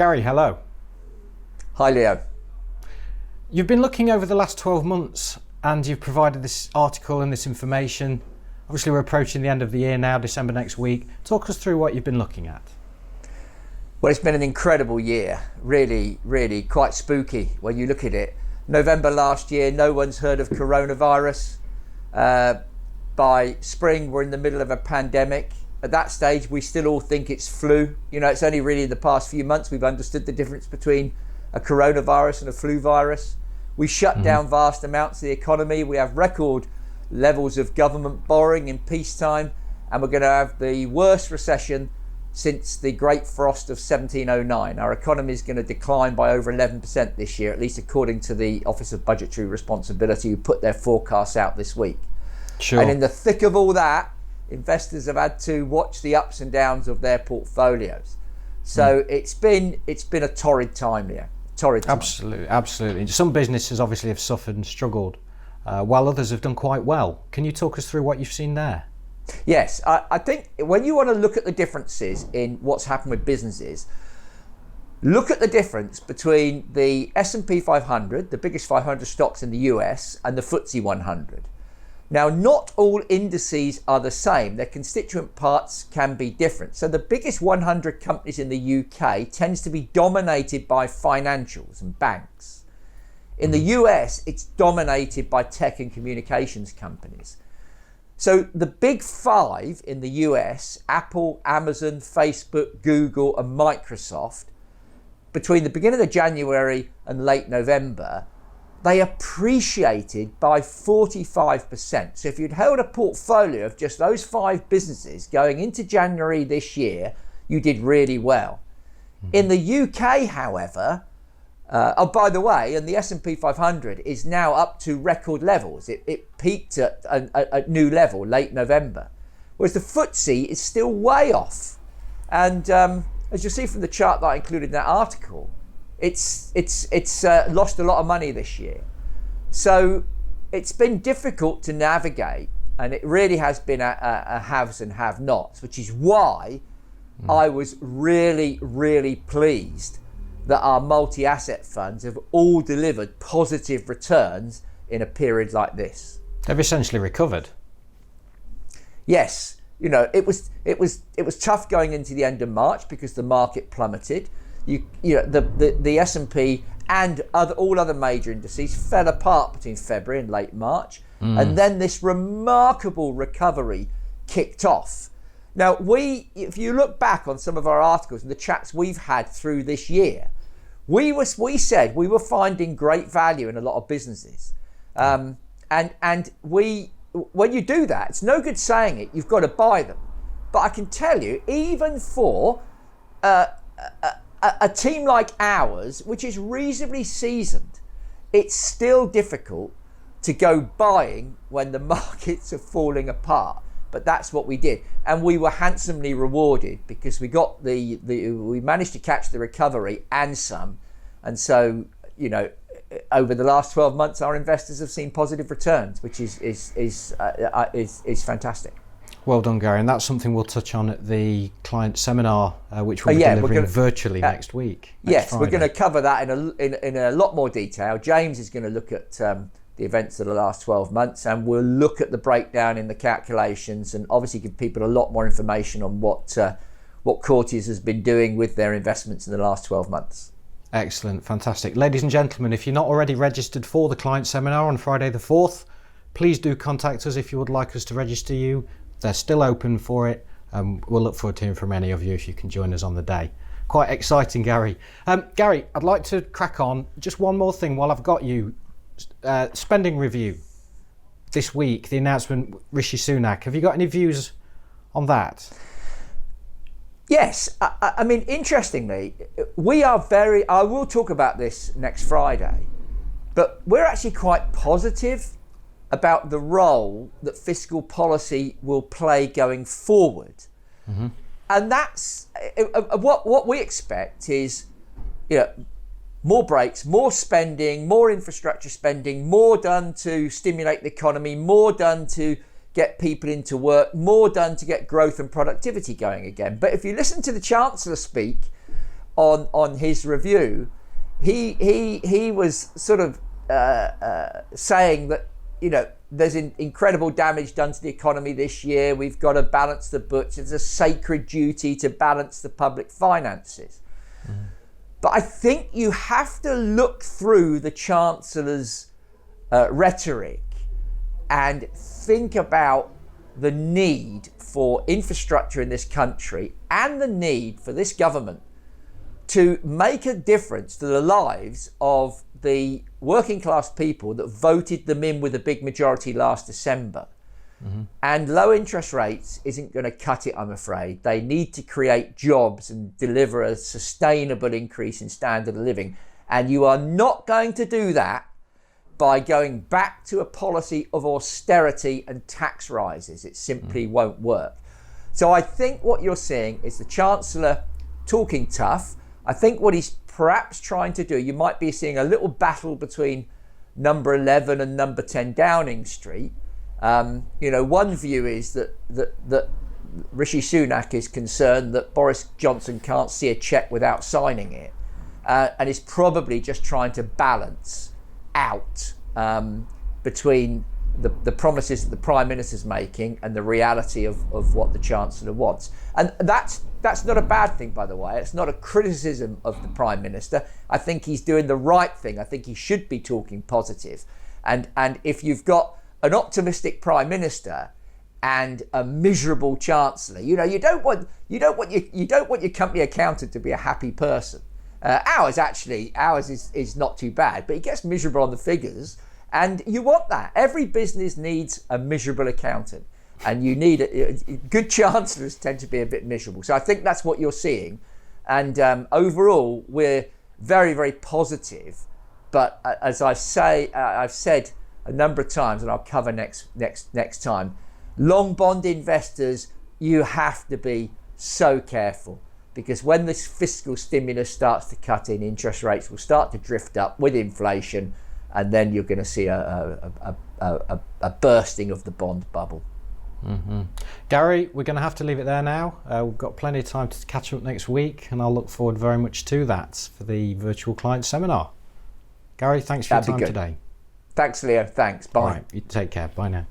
Gary, hello. Hi, Leo. You've been looking over the last 12 months and you've provided this article and this information. Obviously, we're approaching the end of the year now, December next week. Talk us through what you've been looking at. Well, it's been an incredible year. Really, really quite spooky when you look at it. November last year, no one's heard of coronavirus. By spring, we're in the middle of a pandemic. At that stage, we still all think it's flu. It's only really in the past few months we've understood the difference between a coronavirus and a flu virus. We shut down vast amounts of the economy. We have record levels of government borrowing in peacetime, and we're going to have the worst recession since the Great Frost of 1709. Our economy is going to decline by over 11% this year, at least according to the Office of Budgetary Responsibility, who put their forecasts out this week. Sure. And in the thick of all that, investors have had to watch the ups and downs of their portfolios. So it's been a torrid time, Leo. Torrid time. Absolutely. Some businesses obviously have suffered and struggled, while others have done quite well. Can you talk us through what you've seen there? Yes, I think when you want to look at the differences in what's happened with businesses, look at the difference between the S&P 500, the biggest 500 stocks in the US, and the FTSE 100. Now, not all indices are the same. Their constituent parts can be different. So the biggest 100 companies in the UK tends to be dominated by financials and banks. In the US, it's dominated by tech and communications companies. So the big five in the US, Apple, Amazon, Facebook, Google, and Microsoft, between the beginning of January and late November, they appreciated by 45%. So if you'd held a portfolio of just those five businesses going into January this year, you did really well. In the UK, however, by the way, and the S&P 500 is now up to record levels. It peaked at a new level late November, whereas the FTSE is still way off. And as you'll see from the chart that I included in that article, it's lost a lot of money this year. So it's been difficult to navigate, and it really has been a haves and have-nots, which is why I was really, really pleased that our multi-asset funds have all delivered positive returns in a period like this. They've essentially recovered. Yes, it was tough going into the end of March because the market plummeted. The S&P and all other major indices fell apart between February and late March, and then this remarkable recovery kicked off. Now, if you look back on some of our articles and the chats we've had through this year, we said we were finding great value in a lot of businesses, and when you do that, it's no good saying it. You've got to buy them. But I can tell you, even for a team like ours, which is reasonably seasoned, it's still difficult to go buying when the markets are falling apart. But that's what we did, and we were handsomely rewarded because we got we managed to catch the recovery and some, and so over the last 12 months, our investors have seen positive returns, which is fantastic. Well done, Gary, and that's something we'll touch on at the client seminar, which we'll be delivering virtually next week. Yes, Friday. We're going to cover that in a lot more detail. James is going to look at the events of the last 12 months, and we'll look at the breakdown in the calculations and obviously give people a lot more information on what Courtiers has been doing with their investments in the last 12 months. Excellent, fantastic. Ladies and gentlemen, if you're not already registered for the client seminar on Friday the 4th, please do contact us if you would like us to register you. They're still open for it. We'll look forward to hearing from any of you if you can join us on the day. Quite exciting, Gary. Gary, I'd like to crack on. Just one more thing while I've got you. Spending review this week, the announcement, Rishi Sunak. Have you got any views on that? Yes, I mean, interestingly, I will talk about this next Friday, but we're actually quite positive about the role that fiscal policy will play going forward. Mm-hmm. And that's what we expect is, more breaks, more spending, more infrastructure spending, more done to stimulate the economy, more done to get people into work, more done to get growth and productivity going again. But if you listen to the Chancellor speak, on his review, he was sort of saying that, there's incredible damage done to the economy this year. We've got to balance the books. It's a sacred duty to balance the public finances. Mm. But I think you have to look through the Chancellor's rhetoric and think about the need for infrastructure in this country and the need for this government to make a difference to the lives of the working class people that voted them in with a big majority last December. Mm-hmm. And low interest rates isn't going to cut it, I'm afraid. They need to create jobs and deliver a sustainable increase in standard of living. And you are not going to do that by going back to a policy of austerity and tax rises. It simply won't work. So I think what you're seeing is the Chancellor talking tough. I think what he's perhaps trying to do, you might be seeing a little battle between number 11 and number 10 Downing Street. One view is that Rishi Sunak is concerned that Boris Johnson can't see a cheque without signing it, and is probably just trying to balance out between the promises that the Prime Minister's making and the reality of what the Chancellor wants. And that's not a bad thing, by the way. It's not a criticism of the Prime Minister. I think he's doing the right thing. I think he should be talking positive. And if you've got an optimistic Prime Minister and a miserable Chancellor, you don't want your company accountant to be a happy person. Ours is not too bad, but he gets miserable on the figures, and you want that. Every business needs a miserable accountant, and you need good chancellors tend to be a bit miserable. So I think that's what you're seeing, and overall we're very, very positive. But as I've said a number of times, and I'll cover next time, long bond investors, you have to be so careful. Because when this fiscal stimulus starts to cut in, interest rates will start to drift up with inflation, and then you're going to see a bursting of the bond bubble. Mm-hmm. Gary, we're going to have to leave it there now. We've got plenty of time to catch up next week, and I'll look forward very much to that for the virtual client seminar. Gary, thanks for your time today. Thanks, Leo. Thanks. Bye. All right, you take care. Bye now.